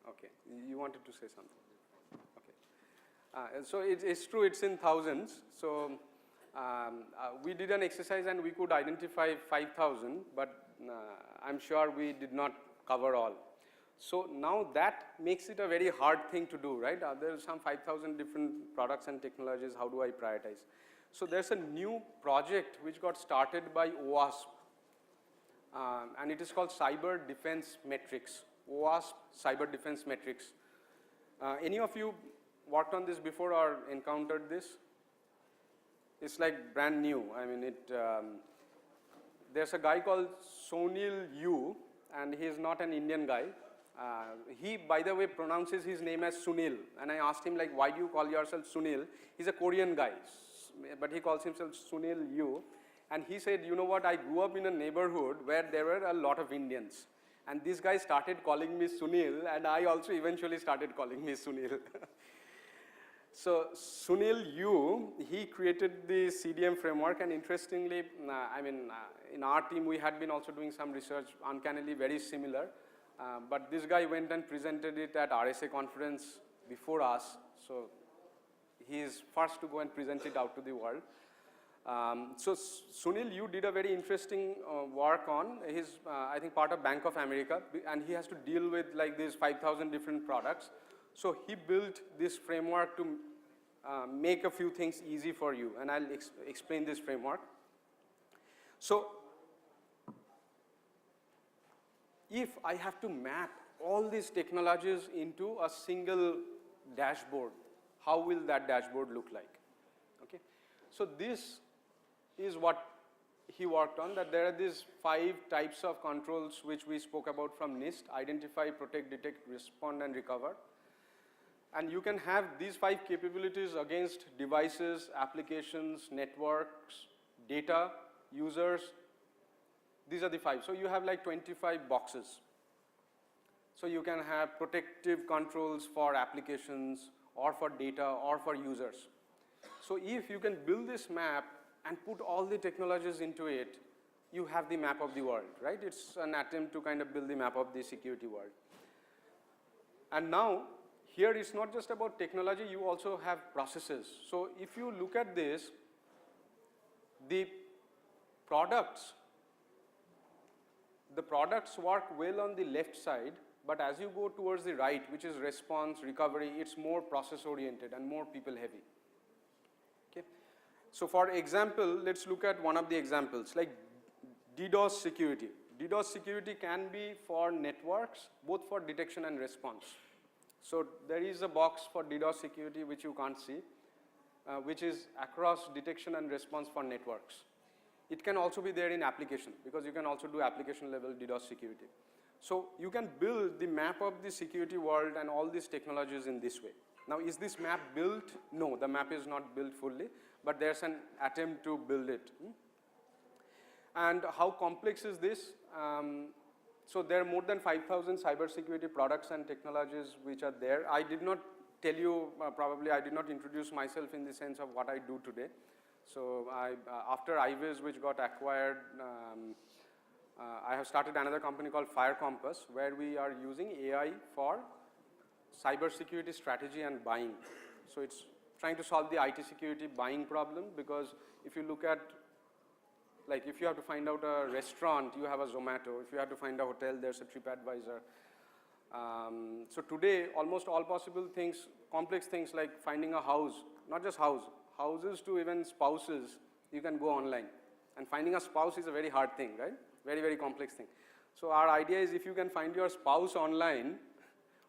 Okay. You wanted to say something. Okay. So it's true, it's in thousands. So we did an exercise and we could identify 5,000, but I'm sure we did not cover all. So now that makes it a very hard thing to do, right? There are some 5,000 different products and technologies. How do I prioritize? So there's a new project which got started by OWASP, and it is called Cyber Defense Metrics. OWASP Cyber Defense Metrics. Any of you worked on this before or encountered this? It's like brand new. There's a guy called Sunil Yu, and he is not an Indian guy. He, by the way, pronounces his name as Sunil, and I asked him, like, why do you call yourself Sunil? He's a Korean guy, but he calls himself Sunil Yu, and he said, you know what, I grew up in a neighborhood where there were a lot of Indians, and this guy started calling me Sunil, and I also eventually started calling me Sunil. So Sunil Yu, he created the CDM framework, and interestingly, in our team we had been also doing some research, uncannily very similar, but this guy went and presented it at RSA conference before us, so he is first to go and present it out to the world. So Sunil Yu did a very interesting work on his, I think, part of Bank of America, and he has to deal with like these 5,000 different products. So he built this framework to make a few things easy for you, and I'll explain this framework. So if I have to map all these technologies into a single dashboard, how will that dashboard look like? Okay. So this is what he worked on, that there are these 5 types of controls which we spoke about from NIST: identify, protect, detect, respond, and recover. And you can have these 5 capabilities against devices, applications, networks, data, users. These are the 5. So you have like 25 boxes. So you can have protective controls for applications or for data or for users. So if you can build this map and put all the technologies into it, you have the map of the world, right? It's an attempt to kind of build the map of the security world. And now, here it's not just about technology, you also have processes. So if you look at this, the products work well on the left side, but as you go towards the right, which is response, recovery, it's more process oriented and more people heavy. Okay. So for example, let's look at one of the examples, like DDoS security. DDoS security can be for networks, both for detection and response. So there is a box for DDoS security which you can't see, which is across detection and response for networks. It can also be there in application, because you can also do application level DDoS security. So you can build the map of the security world and all these technologies in this way. Now, is this map built? No, the map is not built fully, but there's an attempt to build it. And how complex is this? So there are more than 5,000 cybersecurity products and technologies which are there. I did not tell you, probably I did not introduce myself in the sense of what I do today. So after IVIS, which got acquired, I have started another company called FireCompass, where we are using AI for cybersecurity strategy and buying. So it's trying to solve the IT security buying problem, because if you look at, like if you have to find out a restaurant, you have a Zomato. If you have to find a hotel, there's a TripAdvisor. So today, almost all possible things, complex things like finding a house, not just houses to even spouses, you can go online. And finding a spouse is a very hard thing, right? Very, very complex thing. So our idea is, if you can find your spouse online,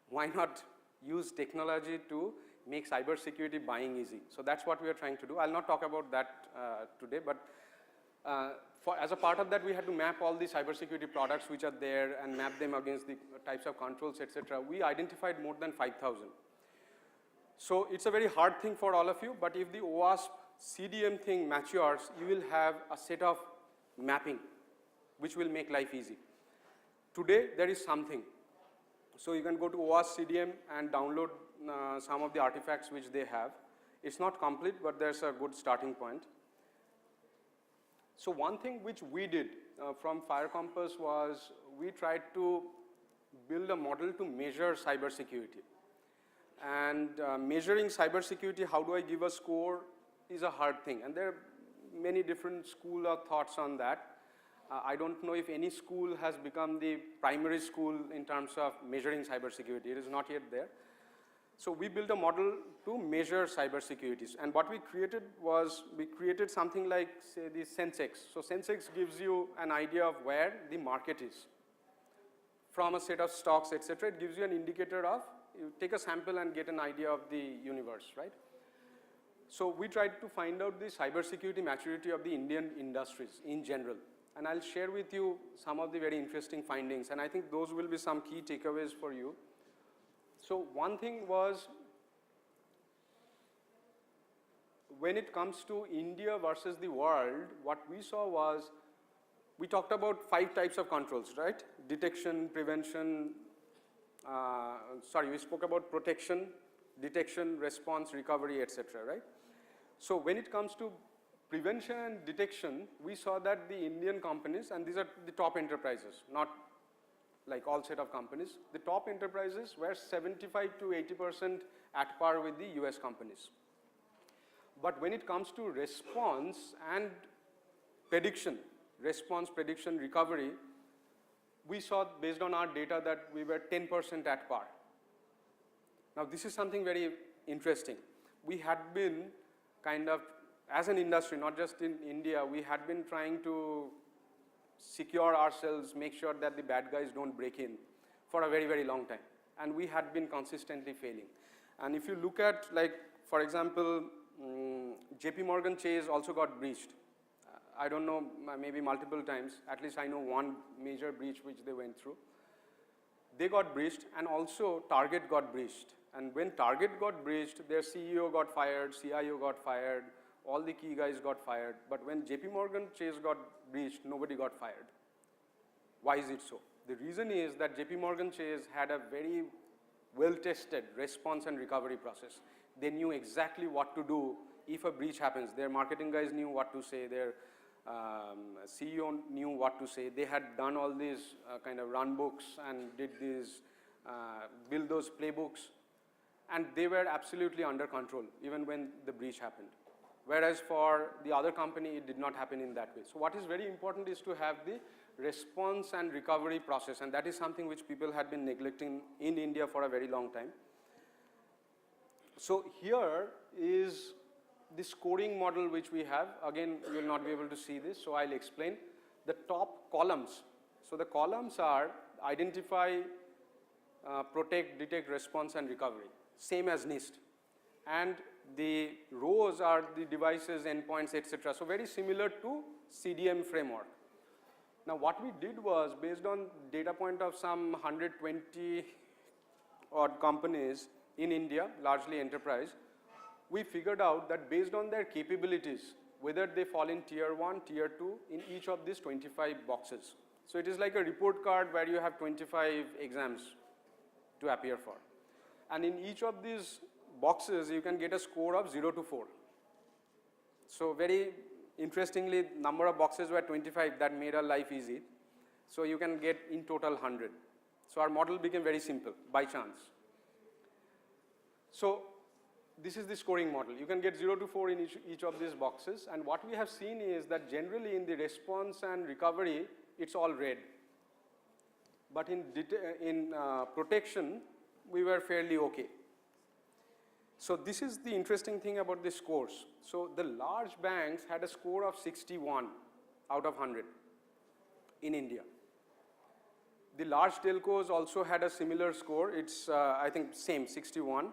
why not use technology to make cybersecurity buying easy? So that's what we are trying to do. I'll not talk about that today, but as a part of that, we had to map all the cybersecurity products which are there and map them against the types of controls, etc. We identified more than 5,000. So it's a very hard thing for all of you, but if the OWASP CDM thing matures, you will have a set of mapping which will make life easy. Today, there is something. So you can go to OWASP CDM and download some of the artifacts which they have. It's not complete, but there's a good starting point. So one thing which we did from FireCompass was, we tried to build a model to measure cybersecurity. And measuring cybersecurity, how do I give a score, is a hard thing. And there are many different school of thoughts on that. I don't know if any school has become the primary school in terms of measuring cybersecurity. It is not yet there. So we built a model to measure cybersecurity. And what we created was, we created something like, say, the Sensex. So Sensex gives you an idea of where the market is. From a set of stocks, etc., it gives you an indicator of, you take a sample and get an idea of the universe, right? So we tried to find out the cybersecurity maturity of the Indian industries in general. And I'll share with you some of the very interesting findings, and I think those will be some key takeaways for you. So one thing was, when it comes to India versus the world, what we saw was, we talked about 5 types of controls, right? Detection, prevention, we spoke about protection, detection, response, recovery, etc., right? So when it comes to prevention and detection, we saw that the Indian companies, and these are the top enterprises, not like all set of companies, the top enterprises were 75 to 80% at par with the US companies. But when it comes to response and prediction, response, prediction, recovery, we saw based on our data that we were 10% at par. Now this is something very interesting. We had been kind of, as an industry, not just in India, we had been trying to secure ourselves, make sure that the bad guys don't break in for a very, very long time. And we had been consistently failing. And if you look at, like, for example, JP Morgan Chase also got breached. I don't know, maybe multiple times. At least I know one major breach which they went through. They got breached, and also Target got breached. And when Target got breached, their CEO got fired, CIO got fired, all the key guys got fired. But when JP Morgan Chase got breached, nobody got fired. Why is it so? The reason is that JP Morgan Chase had a very well-tested response and recovery process. They knew exactly what to do if a breach happens. Their marketing guys knew what to say, their CEO knew what to say. They had done all these kind of run books and did these, build those playbooks, and they were absolutely under control even when the breach happened. Whereas for the other company, it did not happen in that way. So what is very important is to have the response and recovery process, and that is something which people had been neglecting in India for a very long time. So here is the scoring model which we have. Again, you will not be able to see this, so I'll explain. The top columns, so the columns are identify, protect, detect, response, and recovery, same as NIST. And the rows are the devices, endpoints, etc. So very similar to CDM framework. Now what we did was, based on data point of some 120 odd companies in India, largely enterprise, we figured out that based on their capabilities, whether they fall in tier 1, tier 2, in each of these 25 boxes. So it is like a report card where you have 25 exams to appear for. And in each of these boxes, you can get a score of 0 to 4. So very interestingly, number of boxes were 25, that made our life easy. So you can get in total 100. So our model became very simple, by chance. So this is the scoring model. You can get 0 to 4 in each of these boxes, and what we have seen is that generally in the response and recovery, it's all red. But in protection, we were fairly okay. So this is the interesting thing about the scores. So the large banks had a score of 61 out of 100 in India. The large telcos also had a similar score. It's, I think, same, 61.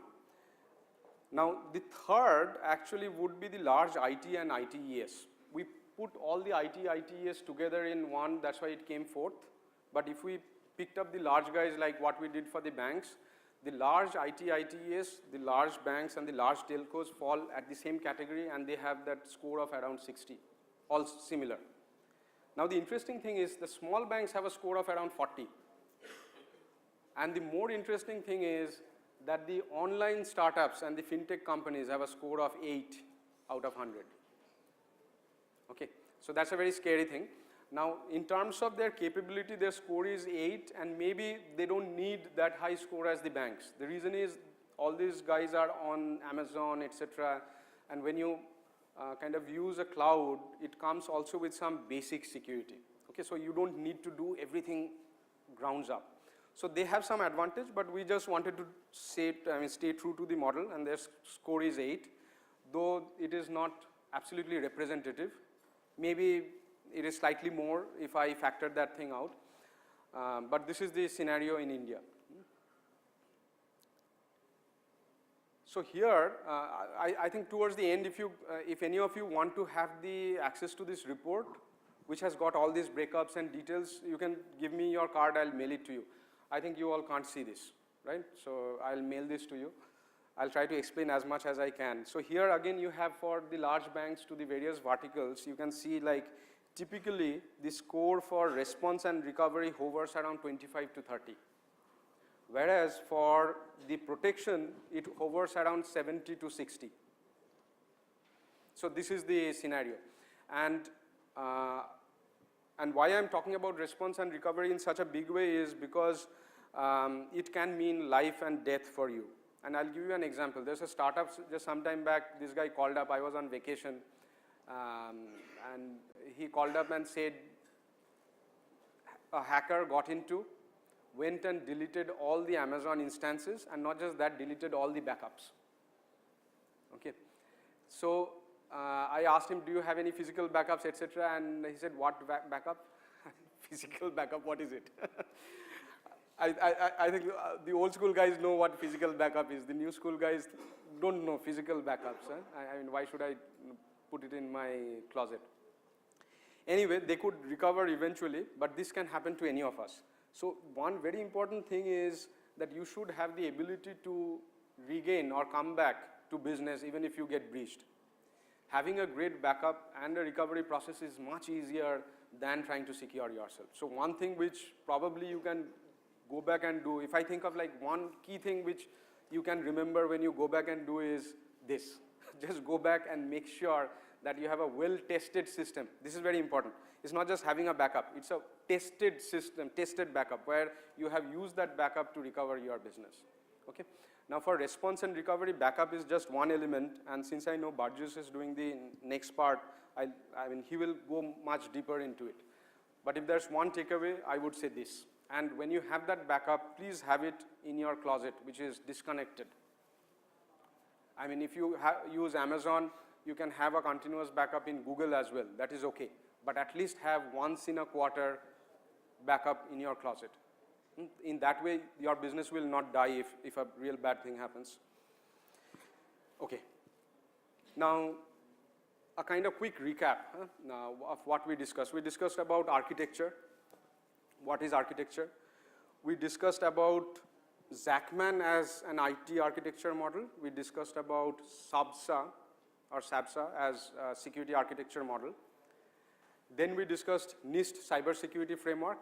Now, the third actually would be the large IT and ITES. We put all the IT, ITES together in one, that's why it came fourth. But if we picked up the large guys like what we did for the banks, the large IT, ITES, the large banks and the large telcos fall at the same category, and they have that score of around 60, all similar. Now the interesting thing is the small banks have a score of around 40. And the more interesting thing is that the online startups and the fintech companies have a score of 8 out of 100. Okay, so that's a very scary thing. Now, in terms of their capability, their score is 8, and maybe they don't need that high score as the banks. The reason is all these guys are on Amazon, etc. And when you kind of use a cloud, it comes also with some basic security. Okay, so you don't need to do everything grounds up. So they have some advantage, but we just wanted to stay true to the model, and their score is 8, though it is not absolutely representative. Maybe it is slightly more if I factor that thing out, but this is the scenario in India. So here, I think towards the end, if any of you want to have the access to this report, which has got all these breakups and details, you can give me your card, I'll mail it to you. I think you all can't see this, right? So I'll mail this to you. I'll try to explain as much as I can. So here again, you have for the large banks to the various verticals, you can see like typically the score for response and recovery hovers around 25 to 30. Whereas for the protection, it hovers around 70 to 60. So this is the scenario. And why I'm talking about response and recovery in such a big way is because it can mean life and death for you. And I'll give you an example. There's a startup just some time back, this guy called up, I was on vacation, and he called up and said a hacker got into, went and deleted all the Amazon instances, and not just that, deleted all the backups. Okay. So I asked him, do you have any physical backups, etc.? And he said, what backup? Physical backup, what is it? I think the old school guys know what physical backup is. The new school guys don't know physical backups. Huh? I mean, why should I put it in my closet? Anyway, they could recover eventually, but this can happen to any of us. So one very important thing is that you should have the ability to regain or come back to business even if you get breached. having a great backup and a recovery process is much easier than trying to secure yourself. So one thing which probably you can go back and do, if I think of like one key thing which you can remember when you go back and do is this. Just go back and make sure that you have a well-tested system. This is very important. It's not just having a backup, it's a tested system, tested backup, where you have used that backup to recover your business. Okay? Now for response and recovery, backup is just one element, and since I know Burgess is doing the next part, I mean, he will go much deeper into it. But if there's one takeaway, I would say this. And when you have that backup, please have it in your closet, which is disconnected. I mean, if you use Amazon, you can have a continuous backup in Google as well. That is okay. But at least have once in a quarter backup in your closet. In that way, your business will not die if a real bad thing happens. Okay. Now, a kind of quick recap now of what we discussed. We discussed about architecture. What is architecture? We discussed about Zachman as an IT architecture model. We discussed about SABSA or SABSA as a security architecture model. Then we discussed NIST Cybersecurity Framework.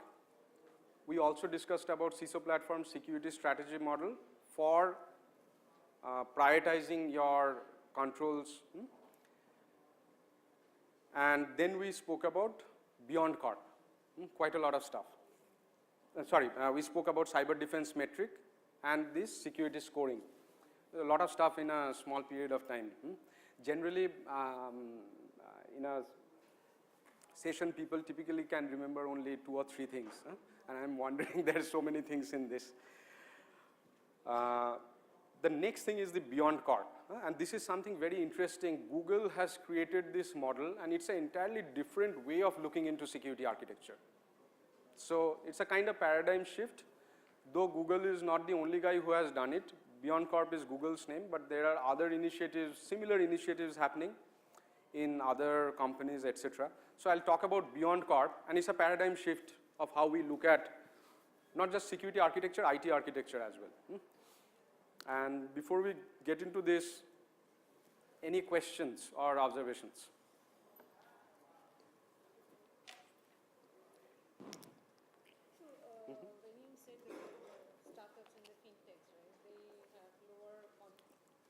We also discussed about CISO platform security strategy model for prioritizing your controls. And then we spoke about Beyond Corp, quite a lot of stuff. We spoke about cyber defense metric and this security scoring. A lot of stuff in a small period of time. Generally, in a session, people typically can remember only 2 or 3 things. And I'm wondering there's so many things in this. The next thing is the Beyond Corp. And this is something very interesting. Google has created this model, and it's an entirely different way of looking into security architecture. So it's a kind of paradigm shift. Though Google is not the only guy who has done it, Beyond Corp is Google's name, but there are other initiatives, similar initiatives happening in other companies, etc. So I'll talk about Beyond Corp, and it's a paradigm shift of how we look at not just security architecture, IT architecture as well. And before we get into this, any questions or observations? When you said that startups and the fintechs, right,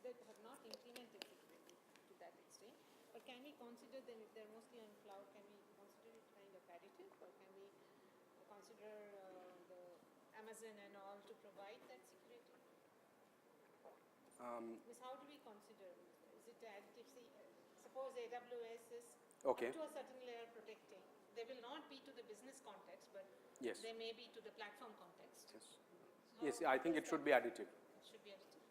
they have not implemented security to that extent. But can we consider them, if they're mostly on cloud, can we consider it kind of additive, or can we consider the Amazon and all to provide that security? How do we consider? Is it additive? See, suppose AWS is Okay. to a certain layer protecting. They will not be to the business context, but Yes. they may be to the platform context. Yes. So Yes, how I think does it should that- be additive. It should be additive.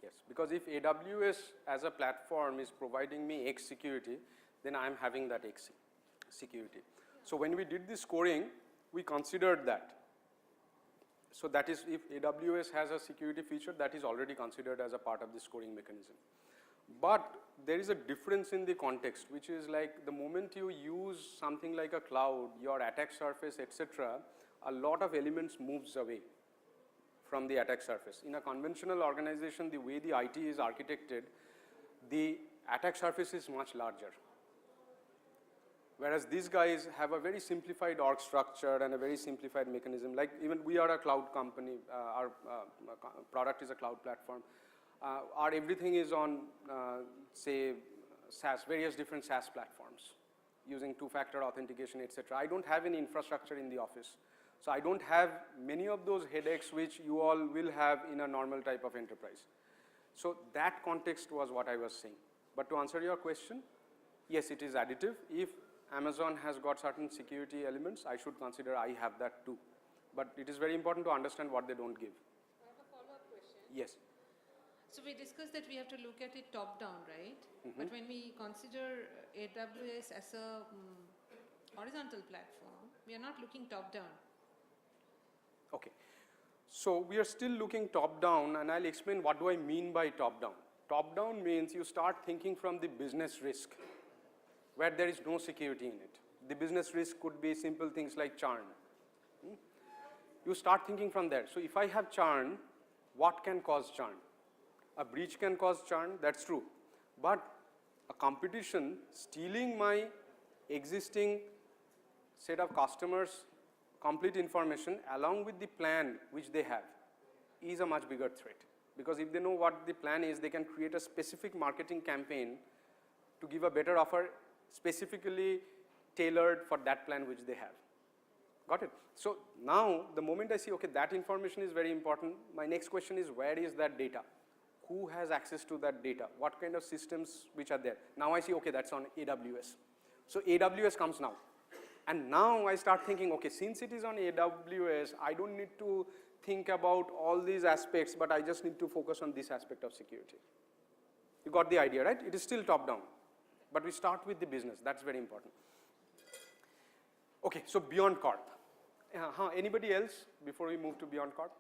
Yes, because if AWS as a platform is providing me X security, then I'm having that X security. So when we did the scoring, we considered that. So that is, if AWS has a security feature, that is already considered as a part of the scoring mechanism. But there is a difference in the context, which is like the moment you use something like a cloud, your attack surface, etc., a lot of elements moves away from the attack surface. In a conventional organization, the way the IT is architected, the attack surface is much larger. Whereas these guys have a very simplified org structure and a very simplified mechanism. Like even we are a cloud company, our product is a cloud platform. Our everything is on, say, SaaS, various different SaaS platforms using 2-factor authentication, etc. I don't have any infrastructure in the office. So I don't have many of those headaches which you all will have in a normal type of enterprise. So that context was what I was saying. But to answer your question, yes, it is additive. If Amazon has got certain security elements, I should consider I have that too. But it is very important to understand what they don't give. I have a follow-up question. Yes. So we discussed that we have to look at it top-down, right? But when we consider AWS as a horizontal platform, we are not looking top-down. Okay. So we are still looking top-down, and I'll explain what do I mean by top-down. Top-down means you start thinking from the business risk, where there is no security in it. The business risk could be simple things like churn. You start thinking from there. So if I have churn, what can cause churn? A breach can cause churn, that's true. But a competition stealing my existing set of customers' complete information along with the plan which they have is a much bigger threat. Because if they know what the plan is, they can create a specific marketing campaign to give a better offer specifically tailored for that plan which they have. Got it? So now the moment I see, okay, that information is very important, my next question is, where is that data? Who has access to that data? What kind of systems which are there? Now I see, okay, that's on AWS. So AWS comes now. And now I start thinking, okay, since it is on AWS, I don't need to think about all these aspects, but I just need to focus on this aspect of security. You got the idea, right? It is still top down, but we start with the business. That's very important. Okay, so Beyond Corp. Anybody else before we move to Beyond Corp?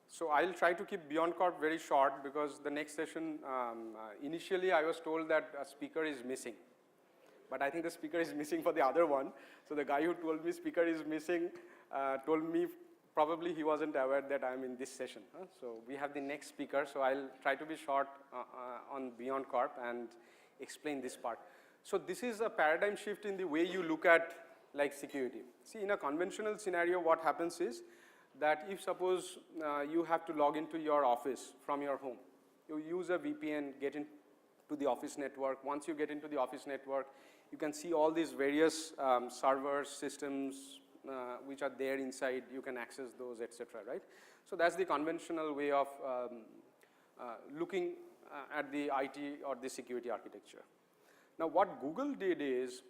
So I'll try to keep Beyond Corp very short because the next session, initially I was told that a speaker is missing. But I think the speaker is missing for the other one. So the guy who told me speaker is missing told me probably he wasn't aware that I'm in this session. So we have the next speaker. So I'll try to be short on Beyond Corp and explain this part. So this is a paradigm shift in the way you look at like security. See, in a conventional scenario, what happens is that if suppose you have to log into your office from your home, you use a VPN, get into the office network. Once you get into the office network, you can see all these various servers, systems which are there inside. You can access those, etc. Right? So that's the conventional way of looking at the IT or the security architecture. Now, what Google did is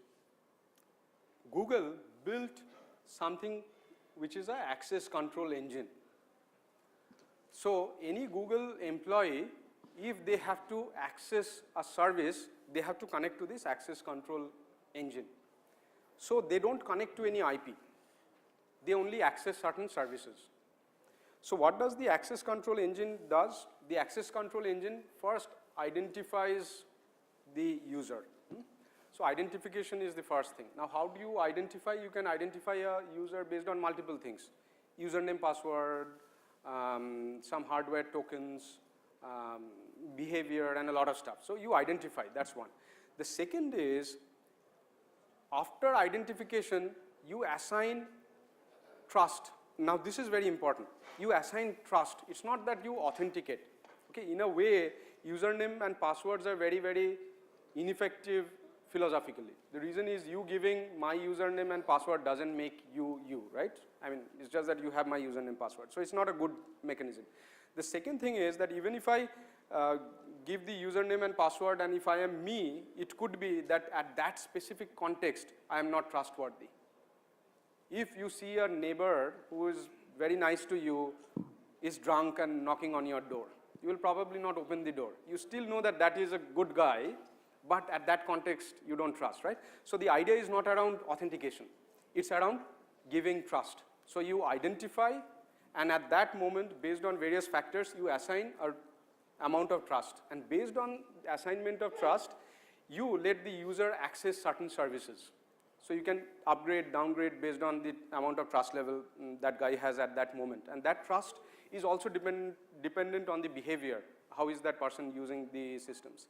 Google built something which is an access control engine. So any Google employee, if they have to access a service, they have to connect to this access control engine. So they don't connect to any IP. They only access certain services. So what does the access control engine does? The access control engine first identifies the user. So identification is the first thing. Now how do you identify? You can identify a user based on multiple things. Username, password, some hardware tokens, behavior, and a lot of stuff. So you identify, that's one. The second is, after identification, you assign trust. Now this is very important. You assign trust. It's not that you authenticate. Okay, in a way, username and passwords are very, very ineffective philosophically. The reason is you giving my username and password doesn't make you, right? I mean, it's just that you have my username and password. So it's not a good mechanism. The second thing is that even if I give the username and password and if I am me, it could be that at that specific context, I am not trustworthy. If you see a neighbor who is very nice to you, is drunk and knocking on your door, you will probably not open the door. You still know that that is a good guy, but at that context, you don't trust, right? So the idea is not around authentication. It's around giving trust. So you identify, and at that moment, based on various factors, you assign an amount of trust. And based on assignment of trust, you let the user access certain services. So you can upgrade, downgrade based on the amount of trust level that guy has at that moment. And that trust is also dependent on the behavior. How is that person using the systems?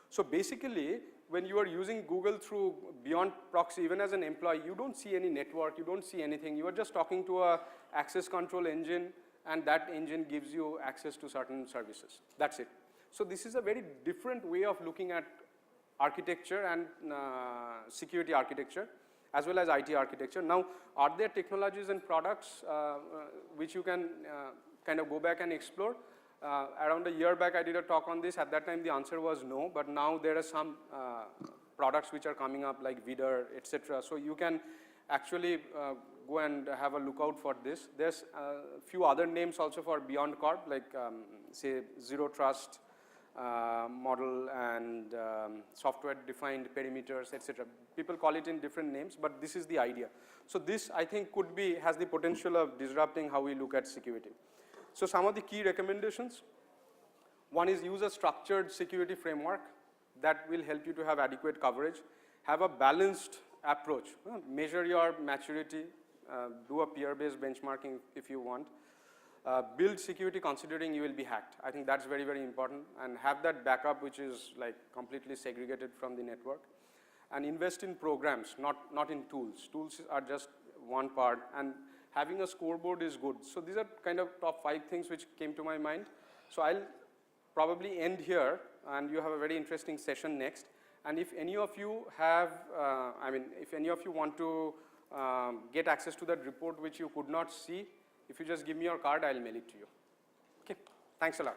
So basically, when you are using Google through Beyond Proxy, even as an employee, you don't see any network, you don't see anything. You are just talking to a access control engine, and that engine gives you access to certain services. That's it. So this is a very different way of looking at architecture and security architecture, as well as IT architecture. Now, are there technologies and products which you can kind of go back and explore? Around a year back, I did a talk on this. At that time, the answer was no, but now there are some products which are coming up like Vidar, etc. So you can actually go and have a look out for this. There's a few other names also for Beyond Corp, like say Zero Trust model and software-defined perimeters, etc. People call it in different names, but this is the idea. So this, I think, has the potential of disrupting how we look at security. So some of the key recommendations. One is use a structured security framework that will help you to have adequate coverage. Have a balanced approach. Measure your maturity do a peer-based benchmarking if you want. Build security considering you will be hacked. I think that's very, very important, and have that backup which is like completely segregated from the network. And invest in programs, not in tools. Tools are just one part, and having a scoreboard is good. So these are kind of top 5 things which came to my mind. So I'll probably end here, and you have a very interesting session next. And if any of you have, if any of you want to get access to that report which you could not see, if you just give me your card, I'll mail it to you. Okay, thanks a lot.